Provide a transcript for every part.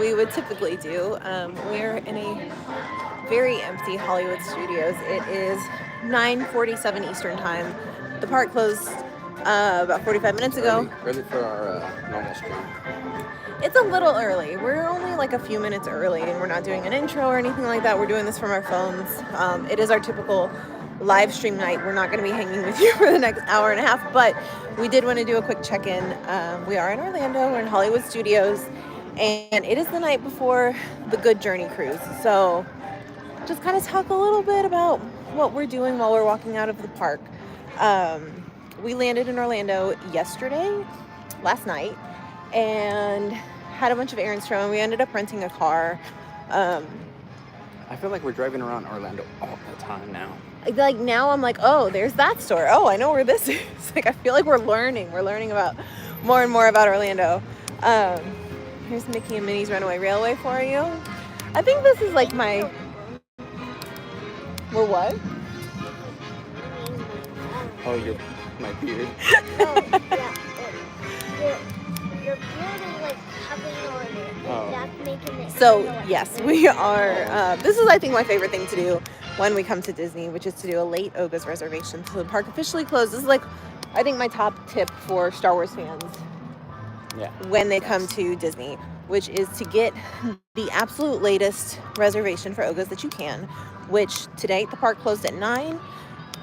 we would typically do. We're in a very empty Hollywood Studios. It is 9:47 Eastern Time. The park closed about 45 minutes ago. Early for our normal stream. It's a little early. We're only like a few minutes early, and we're not doing an intro or anything like that. We're doing this from our phones. It is our typical live stream night. We're not going to be hanging with you for the next hour and a half, but we did want to do a quick check-in. We are in Orlando. We're in Hollywood Studios, and it is the night before the Good Journey cruise. So just kind of talk a little bit about what we're doing while we're walking out of the park. We landed in Orlando last night, and had a bunch of errands to run. We ended up renting a car. I feel like we're driving around Orlando all the time now. Like now I'm like, oh, there's that store. Oh, I know where this is. Like I feel like we're learning about more and more about Orlando. Here's Mickey and Minnie's Runaway Railway for you. I think this is like my... We're what? Oh, my beard. Your beard is like hovering on it. Oh. That's making it. So yes, we are. This is, I think, my favorite thing to do when we come to Disney, which is to do a late Oga's reservation. So the park officially closed. This is like, I think, my top tip for Star Wars fans. Yeah. When they come to Disney, which is to get the absolute latest reservation for Oga's that you can. Which today the park closed at 9.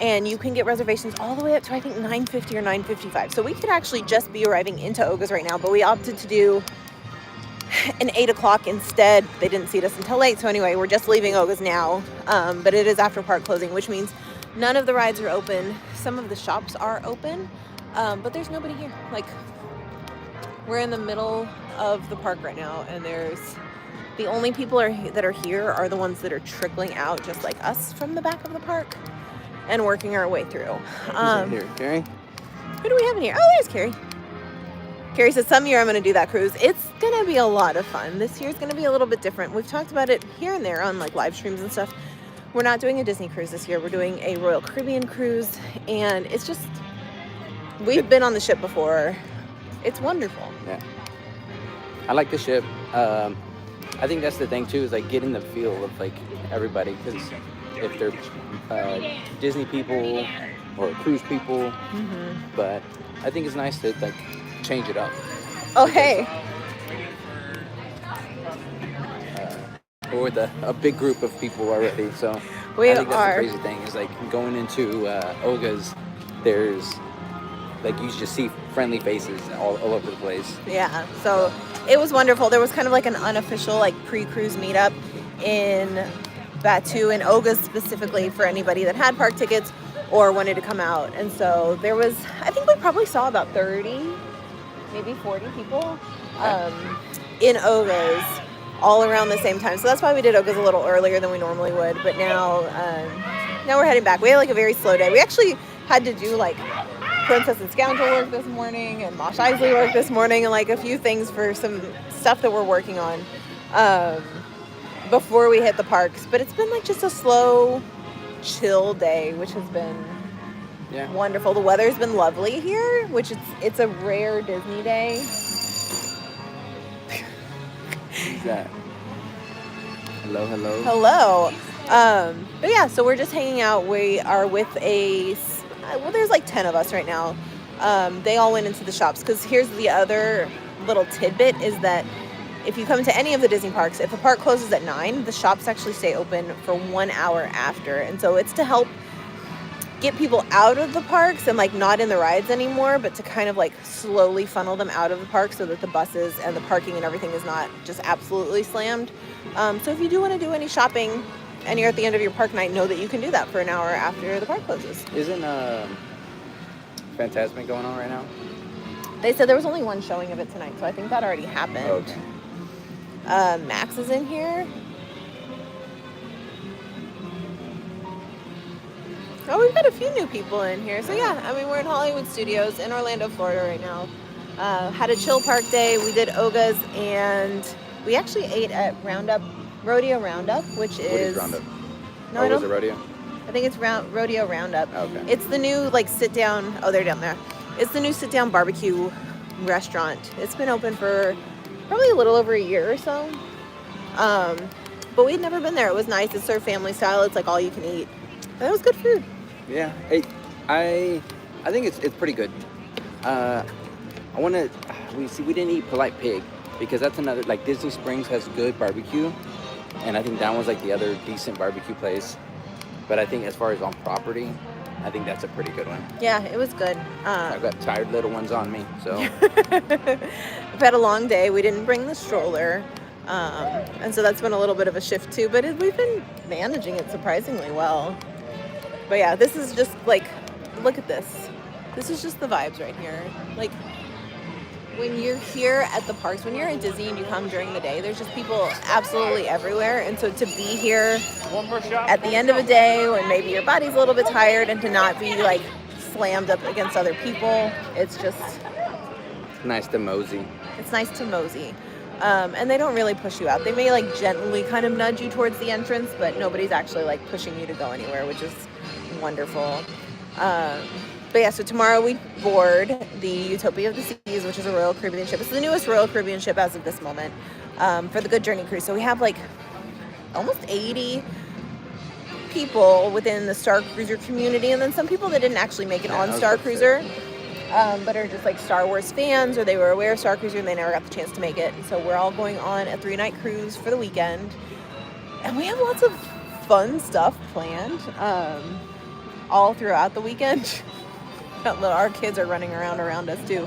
And you can get reservations all the way up to, I think, 9:50 or 9:55. So we could actually just be arriving into Oga's right now, but we opted to do an 8 o'clock instead. They didn't seat us until late. So anyway, we're just leaving Oga's now. But it is after park closing, which means none of the rides are open. Some of the shops are open, but there's nobody here. Like, we're in the middle of the park right now, and the only people that are here are the ones that are trickling out, just like us, from the back of the park. And working our way through. Who's in here? Carrie? Who do we have in here? Oh, there's Carrie. Carrie says, some year I'm going to do that cruise. It's going to be a lot of fun. This year's going to be a little bit different. We've talked about it here and there on like live streams and stuff. We're not doing a Disney cruise this year. We're doing a Royal Caribbean cruise. And it's just, we've been on the ship before. It's wonderful. Yeah. I like the ship. I think that's the thing too, is like getting the feel of like everybody, because if they're Disney people or cruise people, but I think it's nice to like change it up. Oh, hey. We're with a big group of people already, so I think that's the crazy thing is like going into Oga's, there's like you just see friendly faces all over the place. Yeah, so it was wonderful. There was kind of like an unofficial like pre-cruise meetup in Batu and Oga's specifically for anybody that had park tickets or wanted to come out. And so there was, I think we probably saw about 30, maybe 40 people in Oga's all around the same time. So that's why we did Oga's a little earlier than we normally would. But now we're heading back. We had like a very slow day. We actually had to do like Princess and Scoundrel work this morning and Mosh Isley work this morning and like a few things for some stuff that we're working on. Before we hit the parks, but it's been like just a slow, chill day, which has been wonderful. The weather's been lovely here, which it's a rare Disney day. Who's that? Hello. But yeah, so we're just hanging out. We are with there's like 10 of us right now. They all went into the shops, because here's the other little tidbit is that if you come to any of the Disney parks, if a park closes at 9, the shops actually stay open for 1 hour after. And so it's to help get people out of the parks and like not in the rides anymore, but to kind of like slowly funnel them out of the park so that the buses and the parking and everything is not just absolutely slammed. So if you do want to do any shopping and you're at the end of your park night, know that you can do that for an hour after the park closes. Isn't Fantasmic going on right now? They said there was only one showing of it tonight, so I think that already happened. Okay. Max is in here. Oh, we've got a few new people in here. So yeah, I mean, we're in Hollywood Studios in Orlando, Florida right now. Had a chill park day. We did Oga's, and we actually ate at Rodeo Roundup, which is... What is Roundup? No, was it Rodeo? I think it's Rodeo Roundup. Okay. It's the new like sit down. Oh, they're down there. It's the new sit down barbecue restaurant. It's been open for probably a little over a year or so. But we'd never been there. It was nice. It's served family style. It's like all you can eat. And it was good food. Yeah, I think it's pretty good. I want to. We didn't eat Polite Pig because that's another, like, Disney Springs has good barbecue, and I think that was like the other decent barbecue place. But I think as far as on property, I think that's a pretty good one. Yeah, it was good. I've got tired little ones on me, so. We've had a long day. We didn't bring the stroller. And so that's been a little bit of a shift too, but we've been managing it surprisingly well. But yeah, this is just like, look at this. This is just the vibes right here. Like, when you're here at the parks, when you're at Disney and you come during the day, there's just people absolutely everywhere. And so to be here at the end of a day when maybe your body's a little bit tired and to not be like slammed up against other people, it's just Nice to mosey. It's nice to mosey. And they don't really push you out. They may like gently kind of nudge you towards the entrance, but nobody's actually like pushing you to go anywhere, which is wonderful. But yeah, so tomorrow we board the Utopia of the Seas, which is a Royal Caribbean ship. It's the newest Royal Caribbean ship as of this moment, for the Good Journey cruise. So we have like almost 80 people within the Star Cruiser community, and then some people that didn't actually make it on Star Cruiser, but are just like Star Wars fans, or they were aware of Star Cruiser and they never got the chance to make it. And so we're all going on a 3-night cruise for the weekend, and we have lots of fun stuff planned all throughout the weekend. Our kids are running around us too.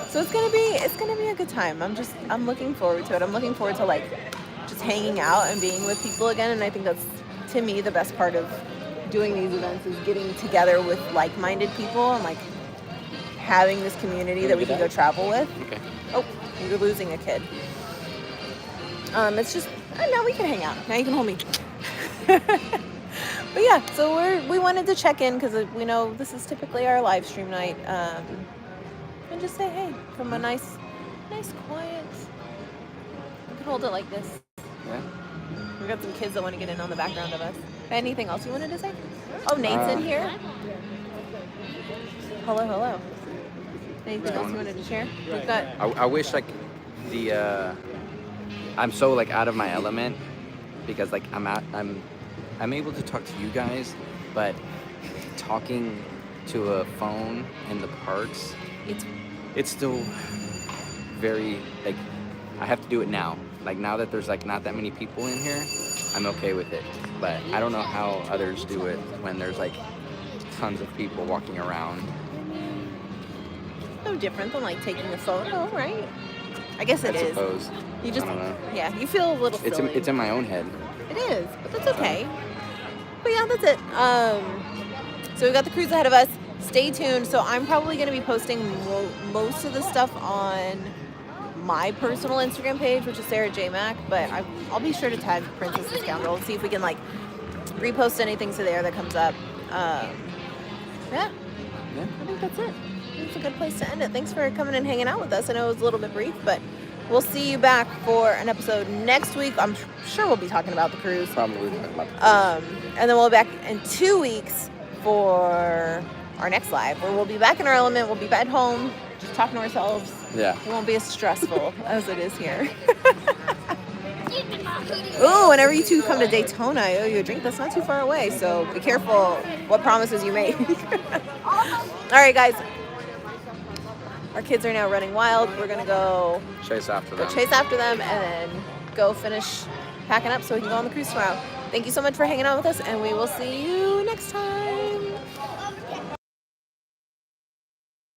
So it's gonna be a good time. I'm looking forward to it. I'm looking forward to like just hanging out and being with people again. And I think that's, to me, the best part of doing these events is getting together with like-minded people and like having this community that we can go travel with. Okay. Oh, you're losing a kid. It's just now we can hang out. Now you can hold me. But yeah, so we wanted to check in because we know this is typically our live stream night, and just say hey from a nice quiet. You can hold it like this. Yeah. We got some kids that want to get in on the background of us. Anything else you wanted to say? Oh, Nate's in here. Hello. Anything else you wanted to share? We've got. I wish like I'm so like out of my element because like I'm able to talk to you guys, but talking to a phone in the parks, it's still very, like, I have to do it now. Like, now that there's like not that many people in here, I'm okay with it. But I don't know how others do it when there's like tons of people walking around. No different than like taking a photo, right? I guess it is. I suppose. You just, I don't know. yeah, you feel a little silly. It's in my own head. It is, but that's okay. But yeah, that's it. So we've got the cruise ahead of us. Stay tuned. So I'm probably going to be posting most of the stuff on my personal Instagram page, which is Sarah J Mac. But I'll be sure to tag Princess and Scoundrel and see if we can like repost anything to there that comes up. Yeah, I think that's it. It's a good place to end it. Thanks for coming and hanging out with us. I know it was a little bit brief, but we'll see you back for an episode next week. I'm sure we'll be talking about the cruise. Probably talking about the cruise. And then we'll be back in 2 weeks for our next live, where we'll be back in our element. We'll be back home, just talking to ourselves. Yeah. It won't be as stressful as it is here. Ooh, whenever you two come to Daytona, I owe you a drink. That's not too far away, so be careful what promises you make. All right, guys. Our kids are now running wild. We're going to go chase after them and then go finish packing up so we can go on the cruise tomorrow. Thank you so much for hanging out with us, and we will see you next time.